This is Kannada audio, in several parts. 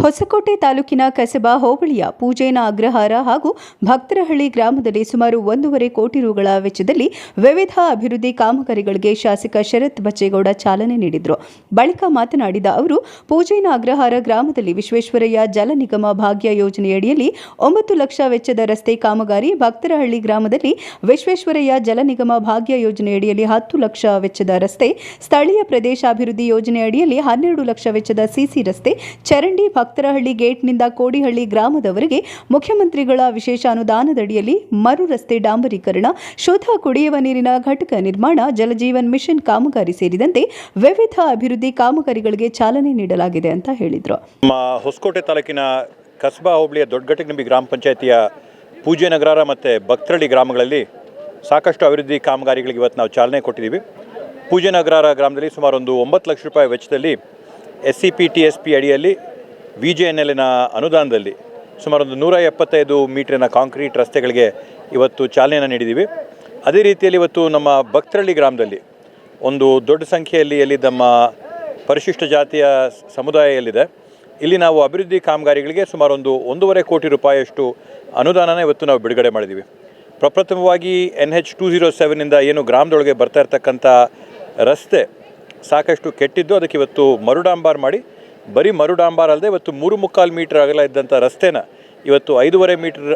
ಹೊಸಕೋಟೆ ತಾಲೂಕಿನ ಕಸಬಾ ಹೋಬಳಿಯ ಪೂಜೇನ ಅಗ್ರಹಾರ ಹಾಗೂ ಭಕ್ತರಹಳ್ಳಿ ಗ್ರಾಮದಲ್ಲಿ ಸುಮಾರು 1.5 ಕೋಟಿ ರುಗಳ ವೆಚ್ಚದಲ್ಲಿ ವಿವಿಧ ಅಭಿವೃದ್ಧಿ ಕಾಮಗಾರಿಗಳಿಗೆ ಶಾಸಕ ಶರತ್ ಬಚ್ಚೇಗೌಡ ಚಾಲನೆ ನೀಡಿದರು. ಬಳಿಕ ಮಾತನಾಡಿದ ಅವರು, ಪೂಜೇನ ಅಗ್ರಹಾರ ಗ್ರಾಮದಲ್ಲಿ ವಿಶ್ವೇಶ್ವರಯ್ಯ ಜಲ ನಿಗಮ ಭಾಗ್ಯ ಯೋಜನೆಯಡಿಯಲ್ಲಿ 9 ಲಕ್ಷ ವೆಚ್ಚದ ರಸ್ತೆ ಕಾಮಗಾರಿ, ಭಕ್ತರಹಳ್ಳಿ ಗ್ರಾಮದಲ್ಲಿ ವಿಶ್ವೇಶ್ವರಯ್ಯ ಜಲ ನಿಗಮ ಭಾಗ್ಯ ಯೋಜನೆಯಡಿಯಲ್ಲಿ 10 ಲಕ್ಷ ವೆಚ್ಚದ ರಸ್ತೆ, ಸ್ಥಳೀಯ ಪ್ರದೇಶಾಭಿವೃದ್ಧಿ ಯೋಜನೆಯಡಿಯಲ್ಲಿ 12 ಲಕ್ಷ ವೆಚ್ಚದ ಸಿಸಿ ರಸ್ತೆ, ಚರಂಡಿ, ಭಕ್ತರಹಳ್ಳಿ ಗೇಟ್ನಿಂದ ಕೋಡಿಹಳ್ಳಿ ಗ್ರಾಮದವರೆಗೆ ಮುಖ್ಯಮಂತ್ರಿಗಳ ವಿಶೇಷ ಅನುದಾನದಡಿಯಲ್ಲಿ ಮರು ರಸ್ತೆ ಡಾಂಬರೀಕರಣ, ಶುದ್ಧ ಕುಡಿಯುವ ನೀರಿನ ಘಟಕ ನಿರ್ಮಾಣ, ಜಲಜೀವನ್ ಮಿಷನ್ ಕಾಮಗಾರಿ ಸೇರಿದಂತೆ ವಿವಿಧ ಅಭಿವೃದ್ಧಿ ಕಾಮಗಾರಿಗಳಿಗೆ ಚಾಲನೆ ನೀಡಲಾಗಿದೆ ಅಂತ ಹೇಳಿದರು. ಹೊಸಕೋಟೆ ತಾಲೂಕಿನ ಕಸಬಾ ಹೋಬಳಿಯ ದೊಡ್ಡಘಟ್ಟನಂಬಿ ಗ್ರಾಮ ಪಂಚಾಯಿತಿಯ ಪೂಜೆನಗರ ಮತ್ತು ಭಕ್ತರಹಳ್ಳಿ ಗ್ರಾಮಗಳಲ್ಲಿ ಸಾಕಷ್ಟು ಅಭಿವೃದ್ಧಿ ಕಾಮಗಾರಿಗಳಿಗೆ ಇವತ್ತು ನಾವು ಚಾಲನೆ ಕೊಟ್ಟಿದ್ದೀವಿ. ಪೂಜೆನಗರ ಗ್ರಾಮದಲ್ಲಿ ಸುಮಾರು ಒಂದು 9 ಲಕ್ಷ ರೂಪಾಯಿ ವೆಚ್ಚದಲ್ಲಿ SCP TSP ಅಡಿಯಲ್ಲಿ VJNLನ ಅನುದಾನದಲ್ಲಿ ಸುಮಾರು ಒಂದು 175 ಮೀಟರಿನ ಕಾಂಕ್ರೀಟ್ ರಸ್ತೆಗಳಿಗೆ ಇವತ್ತು ಚಾಲನೆಯನ್ನು ನೀಡಿದ್ದೀವಿ. ಅದೇ ರೀತಿಯಲ್ಲಿ ಇವತ್ತು ನಮ್ಮ ಭಕ್ತರಹಳ್ಳಿ ಗ್ರಾಮದಲ್ಲಿ ಒಂದು ದೊಡ್ಡ ಸಂಖ್ಯೆಯಲ್ಲಿ ಎಲ್ಲಿ ನಮ್ಮ ಪರಿಶಿಷ್ಟ ಜಾತಿಯ ಸಮುದಾಯ ಎಲ್ಲಿದೆ, ಇಲ್ಲಿ ನಾವು ಅಭಿವೃದ್ಧಿ ಕಾಮಗಾರಿಗಳಿಗೆ ಸುಮಾರು ಒಂದು 1.5 ಕೋಟಿ ರೂಪಾಯಿಯಷ್ಟು ಅನುದಾನನ ಇವತ್ತು ನಾವು ಬಿಡುಗಡೆ ಮಾಡಿದ್ದೀವಿ. ಪ್ರಪ್ರಥಮವಾಗಿ NH 207ನಿಂದ ಏನು ಗ್ರಾಮದೊಳಗೆ ಬರ್ತಾ ಇರ್ತಕ್ಕಂಥ ರಸ್ತೆ ಸಾಕಷ್ಟು ಕೆಟ್ಟಿದ್ದು, ಅದಕ್ಕೆ ಇವತ್ತು ಮರುಡಾಂಬಾರ್ ಮಾಡಿ, ಬರೀ ಮರುಡಾಂಬಾರ್ ಅಲ್ಲದೆ ಇವತ್ತು 3.25 ಮೀಟರ್ ಅಗಲ ಇದ್ದಂಥ ರಸ್ತೆನ ಇವತ್ತು 5.5 ಮೀಟರ್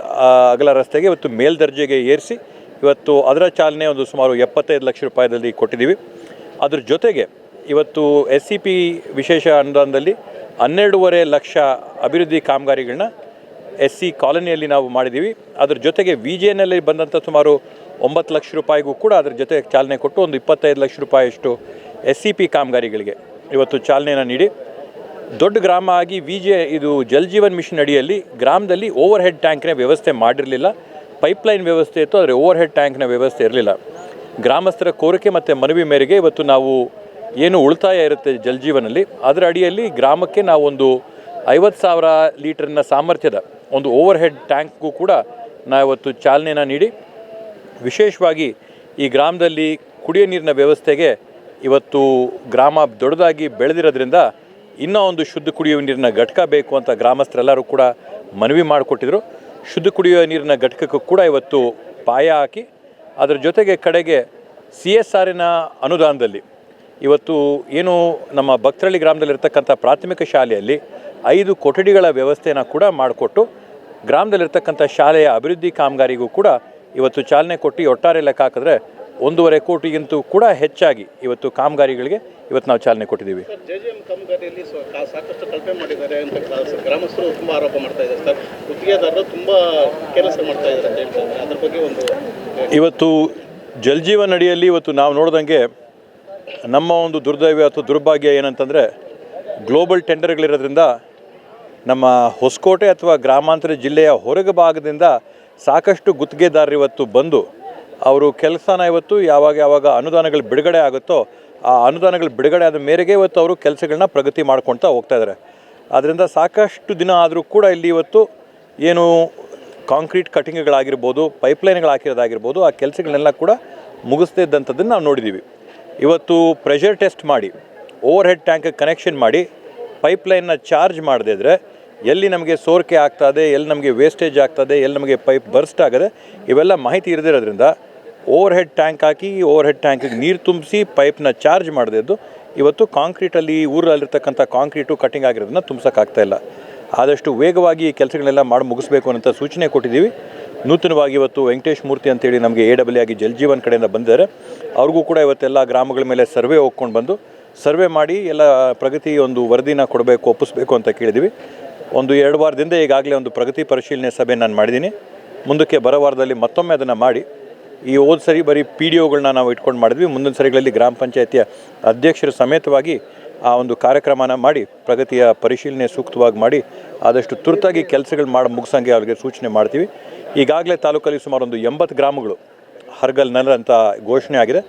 ಅಗಲ ರಸ್ತೆಗೆ ಇವತ್ತು ಮೇಲ್ದರ್ಜೆಗೆ ಏರಿಸಿ ಇವತ್ತು ಅದರ ಚಾಲನೆ ಒಂದು ಸುಮಾರು 75 ಲಕ್ಷ ರೂಪಾಯಿದಲ್ಲಿ ಕೊಟ್ಟಿದ್ದೀವಿ. ಅದ್ರ ಜೊತೆಗೆ ಇವತ್ತು SCP ವಿಶೇಷ ಅನುದಾನದಲ್ಲಿ 12.5 ಲಕ್ಷ ಅಭಿವೃದ್ಧಿ ಕಾಮಗಾರಿಗಳನ್ನ SC ಕಾಲೋನಿಯಲ್ಲಿ ನಾವು ಮಾಡಿದ್ದೀವಿ. ಅದ್ರ ಜೊತೆಗೆ VJNL ಬಂದಂಥ ಸುಮಾರು 9 ಲಕ್ಷ ರೂಪಾಯಿಗೂ ಕೂಡ ಅದ್ರ ಜೊತೆ ಚಾಲನೆ ಕೊಟ್ಟು ಒಂದು 25 ಲಕ್ಷ ರೂಪಾಯಿಯಷ್ಟು SCP ಕಾಮಗಾರಿಗಳಿಗೆ ಇವತ್ತು ಚಾಲನೆಯನ್ನು ನೀಡಿ, ದೊಡ್ಡ ಗ್ರಾಮ ಆಗಿ ಇದು ಜಲಜೀವನ್ ಮಿಷನ್ ಅಡಿಯಲ್ಲಿ ಗ್ರಾಮದಲ್ಲಿ ಓವರ್ ಹೆಡ್ ಟ್ಯಾಂಕ್ನ ವ್ಯವಸ್ಥೆ ಮಾಡಿರಲಿಲ್ಲ. ಪೈಪ್ಲೈನ್ ವ್ಯವಸ್ಥೆ ಇತ್ತು, ಆದರೆ ಓವರ್ ಹೆಡ್ ಟ್ಯಾಂಕ್ನ ವ್ಯವಸ್ಥೆ ಇರಲಿಲ್ಲ. ಗ್ರಾಮಸ್ಥರ ಕೋರಿಕೆ ಮತ್ತು ಮನವಿ ಮೇರೆಗೆ ಇವತ್ತು ನಾವು ಏನು ಉಳಿತಾಯ ಇರುತ್ತೆ ಜಲಜೀವನಲ್ಲಿ, ಅದರ ಅಡಿಯಲ್ಲಿ ಗ್ರಾಮಕ್ಕೆ ನಾವು ಒಂದು 50,000 ಲೀಟರ್ನ ಸಾಮರ್ಥ್ಯದ ಒಂದು ಓವರ್ ಹೆಡ್ ಟ್ಯಾಂಕ್ಗೂ ಕೂಡ ನಾವಿವತ್ತು ಚಾಲನೆಯನ್ನು ನೀಡಿ, ವಿಶೇಷವಾಗಿ ಈ ಗ್ರಾಮದಲ್ಲಿ ಕುಡಿಯೋ ನೀರಿನ ವ್ಯವಸ್ಥೆಗೆ ಇವತ್ತು ಗ್ರಾಮ ದೊಡ್ಡದಾಗಿ ಬೆಳೆದಿರೋದ್ರಿಂದ ಇನ್ನೂ ಒಂದು ಶುದ್ಧ ಕುಡಿಯುವ ನೀರಿನ ಘಟಕ ಬೇಕು ಅಂತ ಗ್ರಾಮಸ್ಥರೆಲ್ಲರೂ ಕೂಡ ಮನವಿ ಮಾಡಿಕೊಟ್ಟಿದ್ರು. ಶುದ್ಧ ಕುಡಿಯುವ ನೀರಿನ ಘಟಕಕ್ಕೂ ಕೂಡ ಇವತ್ತು ಪಾಯ ಹಾಕಿ, ಅದರ ಜೊತೆಗೆ ಕಡೆಗೆ CSRನ ಅನುದಾನದಲ್ಲಿ ಇವತ್ತು ಏನು ನಮ್ಮ ಭಕ್ತರಹಳ್ಳಿ ಗ್ರಾಮದಲ್ಲಿರ್ತಕ್ಕಂಥ ಪ್ರಾಥಮಿಕ ಶಾಲೆಯಲ್ಲಿ 5 ಕೊಠಡಿಗಳ ವ್ಯವಸ್ಥೆಯನ್ನು ಕೂಡ ಮಾಡಿಕೊಟ್ಟು ಗ್ರಾಮದಲ್ಲಿರ್ತಕ್ಕಂಥ ಶಾಲೆಯ ಅಭಿವೃದ್ಧಿ ಕಾಮಗಾರಿಗೂ ಕೂಡ ಇವತ್ತು ಚಾಲನೆ ಕೊಟ್ಟು ಒಟ್ಟಾರೆ ಲೆಕ್ಕ ಹಾಕಿದ್ರೆ 1.5 ಕೋಟಿಗಿಂತೂ ಕೂಡ ಹೆಚ್ಚಾಗಿ ಇವತ್ತು ಕಾಮಗಾರಿಗಳಿಗೆ ಇವತ್ತು ನಾವು ಚಾಲನೆ ಕೊಟ್ಟಿದ್ದೀವಿ. ಕಾಮಗಾರಿಯಲ್ಲಿ ಸಾಕಷ್ಟು ಕಳಪೆ ಮಾಡಿದ್ದಾರೆ ಅಂತ ಗ್ರಾಮಸ್ಥರು ತುಂಬ ಆರೋಪ ಮಾಡ್ತಾ ಇದ್ದಾರೆ ಸರ್. ಗುತ್ತಿಗೆದಾರರು ತುಂಬ ಕೆಲಸ ಮಾಡ್ತಾ ಇದ್ದಾರೆ ಅಂತ ಹೇಳ್ತಾರೆ. ಅದ್ರ ಬಗ್ಗೆ ಒಂದು ಇವತ್ತು ಜಲಜೀವನ್ ಅಡಿಯಲ್ಲಿ ಇವತ್ತು ನಾವು ನೋಡ್ದಂಗೆ ನಮ್ಮ ಒಂದು ದುರ್ದೈವ ಅಥವಾ ದುರ್ಭಾಗ್ಯ ಏನಂತಂದರೆ, ಗ್ಲೋಬಲ್ ಟೆಂಡರ್ಗಳಿರೋದ್ರಿಂದ ನಮ್ಮ ಹೊಸಕೋಟೆ ಅಥವಾ ಗ್ರಾಮಾಂತರ ಜಿಲ್ಲೆಯ ಹೊರಗೆ ಭಾಗದಿಂದ ಸಾಕಷ್ಟು ಗುತ್ತಿಗೆದಾರರು ಇವತ್ತು ಬಂದು ಅವರು ಕೆಲಸನ ಇವತ್ತು ಯಾವಾಗ ಅನುದಾನಗಳು ಬಿಡುಗಡೆ ಆಗುತ್ತೋ ಆ ಅನುದಾನಗಳು ಬಿಡುಗಡೆ ಆದ ಮೇರೆಗೆ ಇವತ್ತು ಅವರು ಕೆಲಸಗಳನ್ನ ಪ್ರಗತಿ ಮಾಡ್ಕೊಳ್ತಾ ಹೋಗ್ತಾ ಇದ್ದಾರೆ. ಆದ್ದರಿಂದ ಸಾಕಷ್ಟು ದಿನ ಆದರೂ ಕೂಡ ಇಲ್ಲಿ ಇವತ್ತು ಏನು ಕಾಂಕ್ರೀಟ್ ಕಟಿಂಗ್ಗಳಾಗಿರ್ಬೋದು, ಪೈಪ್ಲೈನ್ಗಳು ಹಾಕಿರೋದಾಗಿರ್ಬೋದು, ಆ ಕೆಲಸಗಳನ್ನೆಲ್ಲ ಕೂಡ ಮುಗಿಸ್ತಾ ಇದ್ದಂಥದ್ದನ್ನು ನಾವು ನೋಡಿದ್ದೀವಿ. ಇವತ್ತು ಪ್ರೆಷರ್ ಟೆಸ್ಟ್ ಮಾಡಿ, ಓವರ್ ಹೆಡ್ ಟ್ಯಾಂಕ್ ಕನೆಕ್ಷನ್ ಮಾಡಿ, ಪೈಪ್ಲೈನ್ನ ಚಾರ್ಜ್ ಮಾಡದೇ ಇದ್ದರೆ ಎಲ್ಲಿ ನಮಗೆ ಸೋರಿಕೆ ಆಗ್ತದೆ, ಎಲ್ಲಿ ನಮಗೆ ವೇಸ್ಟೇಜ್ ಆಗ್ತದೆ, ಎಲ್ಲಿ ನಮಗೆ ಪೈಪ್ ಬರ್ಸ್ಟ್ ಆಗದೆ, ಇವೆಲ್ಲ ಮಾಹಿತಿ ಇರದಿರೋದ್ರಿಂದ ಓವರ್ ಹೆಡ್ ಟ್ಯಾಂಕ್ ಹಾಕಿ ಓವರ್ ಹೆಡ್ ಟ್ಯಾಂಕಿಗೆ ನೀರು ತುಂಬಿಸಿ ಪೈಪ್ನ ಚಾರ್ಜ್ ಮಾಡದಿದ್ದು ಇವತ್ತು ಕಾಂಕ್ರೀಟಲ್ಲಿ ಊರಲ್ಲಿರ್ತಕ್ಕಂಥ ಕಾಂಕ್ರೀಟು ಕಟಿಂಗ್ ಆಗಿರೋದನ್ನ ತುಂಬಿಸೋಕ್ಕಾಗ್ತಾ ಇಲ್ಲ. ಆದಷ್ಟು ವೇಗವಾಗಿ ಈ ಕೆಲಸಗಳೆಲ್ಲ ಮಾಡಿ ಮುಗಿಸ್ಬೇಕು ಅನ್ನೋ ಸೂಚನೆ ಕೊಟ್ಟಿದ್ದೀವಿ. ನೂತನವಾಗಿ ಇವತ್ತು ವೆಂಕಟೇಶ್ ಮೂರ್ತಿ ಅಂತೇಳಿ ನಮಗೆ AW ಆಗಿ ಜಲಜೀವನ್ ಕಡೆಯಿಂದ ಬಂದಿದ್ದಾರೆ. ಅವ್ರಿಗೂ ಕೂಡ ಇವತ್ತೆಲ್ಲ ಗ್ರಾಮಗಳ ಮೇಲೆ ಸರ್ವೆ ಹೋಗ್ಕೊಂಡು ಬಂದು ಸರ್ವೆ ಮಾಡಿ ಎಲ್ಲ ಪ್ರಗತಿ ಒಂದು ವರದಿನ ಕೊಡಬೇಕು, ಒಪ್ಪಿಸ್ಬೇಕು ಅಂತ ಕೇಳಿದ್ದೀವಿ. ಒಂದು 2 ವಾರದಿಂದ ಈಗಾಗಲೇ ಒಂದು ಪ್ರಗತಿ ಪರಿಶೀಲನೆ ಸಭೆ ನಾನು ಮಾಡಿದ್ದೀನಿ. ಮುಂದಕ್ಕೆ ಬರೋ ವಾರದಲ್ಲಿ ಮತ್ತೊಮ್ಮೆ ಅದನ್ನು ಮಾಡಿ, ಈ ಹೋದ ಸರಿ ಬರೀ PDOಗಳನ್ನ ನಾವು ಇಟ್ಕೊಂಡು ಮಾಡಿದ್ವಿ. ಮುಂದಿನ ಸರಿಗಳಲ್ಲಿ ಗ್ರಾಮ ಪಂಚಾಯಿತಿಯ ಅಧ್ಯಕ್ಷರ ಸಮೇತವಾಗಿ ಆ ಒಂದು ಕಾರ್ಯಕ್ರಮನ ಮಾಡಿ ಪ್ರಗತಿಯ ಪರಿಶೀಲನೆ ಸೂಕ್ತವಾಗಿ ಮಾಡಿ ಆದಷ್ಟು ತುರ್ತಾಗಿ ಕೆಲಸಗಳು ಮಾಡಿ ಮುಗಿಸಂಗೆ ಅವ್ರಿಗೆ ಸೂಚನೆ ಮಾಡ್ತೀವಿ. ಈಗಾಗಲೇ ತಾಲೂಕಲ್ಲಿ ಸುಮಾರು ಒಂದು 80 ಗ್ರಾಮಗಳು ಹರ್ಗಲ್ ನಲ್ ಅಂತ ಘೋಷಣೆ ಆಗಿದೆ.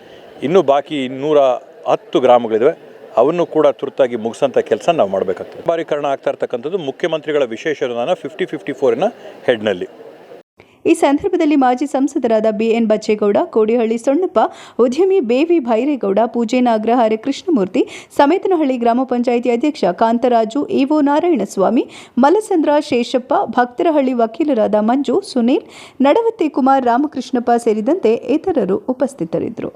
ಇನ್ನೂ ಬಾಕಿ 210 ಗ್ರಾಮಗಳಿವೆ. ಅವನ್ನು ಕೂಡ ತುರ್ತಾಗಿ ಮುಗಿಸೋಂಥ ಕೆಲಸ ನಾವು ಮಾಡಬೇಕಾಗ್ತದೆ. ಬಾರೀಕರಣ ಆಗ್ತಾ ಇರ್ತಕ್ಕಂಥದ್ದು ಮುಖ್ಯಮಂತ್ರಿಗಳ ವಿಶೇಷ ಅನುದಾನ 50-54ನ ಹೆಡ್ನಲ್ಲಿ. ಈ ಸಂದರ್ಭದಲ್ಲಿ ಮಾಜಿ ಸಂಸದರಾದ ಬಿಎನ್ ಬಚ್ಚೇಗೌಡ, ಕೋಡಿಹಳ್ಳಿ ಸೊಣ್ಣಪ್ಪ, ಉದ್ಯಮಿ ಬೇವಿ ಭೈರೇಗೌಡ, ಪೂಜೇನ ಅಗ್ರಹಾರ ಕೃಷ್ಣಮೂರ್ತಿ, ಸಮೇತನಹಳ್ಳಿ ಗ್ರಾಮ ಪಂಚಾಯಿತಿ ಅಧ್ಯಕ್ಷ ಕಾಂತರಾಜು, ಇಒ ನಾರಾಯಣಸ್ವಾಮಿ, ಮಲಸಂದ್ರ ಶೇಷಪ್ಪ, ಭಕ್ತರಹಳ್ಳಿ ವಕೀಲರಾದ ಮಂಜು, ಸುನೀಲ್, ನಡವತ್ತಿ ಕುಮಾರ್, ರಾಮಕೃಷ್ಣಪ್ಪ ಸೇರಿದಂತೆ ಇತರರು ಉಪಸ್ಥಿತರಿದ್ದರು.